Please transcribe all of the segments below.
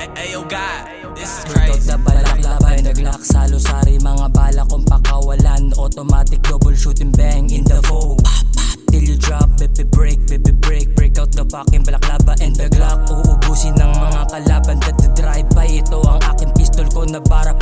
Ayo God, this is Ikot crazy. na balak-laban, naglock sa lusari. Mga bala kong pakawalan, automatic double shooting bang in the foe. Till you drop, baby break, break out the fucking balaklava and the Glock. Uubusin ng mga kalaban that the drive-by. Ito ang aking pistol ko na bara.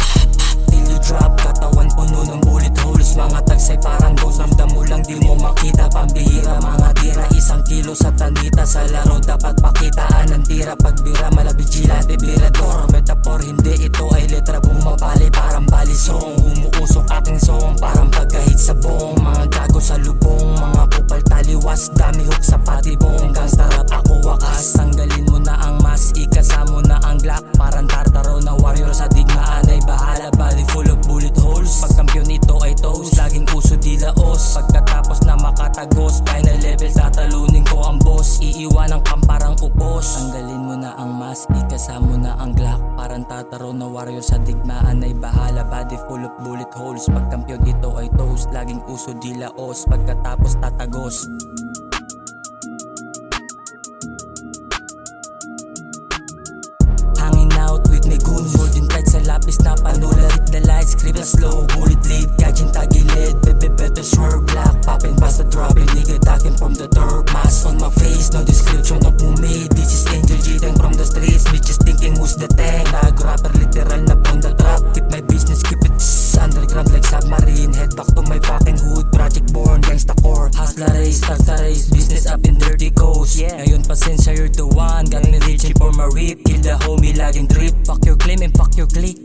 Till you drop, katawan puno ng bullet holes. Mga tagsay parang ghost, ramdam mo lang di mo makita. Pambihira mga tira, 1 kilo sa tanita. Sa laro dapat pakitaan ng tira. Pagbira malabigilante, birador. Metaphor, hindi ito ay letra. Bumabali parang balisong. Umuusok aking song, parang pagkahit sa bong. Mga gago sa lubong, mga kupal taliwas. Dami hook sa patibong, gangsta rap ako wakas. Tanggalin mo na ang mask, ikasamo na ang Glock. Parang tartaro na warrior sa digmaan ay bahala. Body full of bullet holes, pag kampiyon ito ay toast. Laging uso di laos, pagkatapos na makatagos. Final level tatalunin ko ang boss, iiwanan kang parang upos. Tanggalin mo na ang mask, ikasamo na ang Glock. Parang tartaro na warrior sa digmaan ay bahala. Body full of bullet holes, pag kampiyon ito ay toast. Laging uso di laos, pagkatapos tatagos. Hanging out with my goons, holding tight sa lapis na panula. Hit the light, script na slow, bullet lead, gadget tagilid. Baby better swerve, black popping, basta dropping. Nigga talking from the third, mask on my face. No description of who made, this is Angel G-Tang from the streets. Bitches thinking who's the tank, nag-rapper literal na on the trap. Keep my business, keep it underground like submarine. Head back to my fucking hood, project born, gangsta core. Hustler race, starter race, business up in dirty coast. Ngayon pasensya, you're the one, got me reaching for my rip. Kill the homie, laging drip. Fuck your claim and fuck your clique.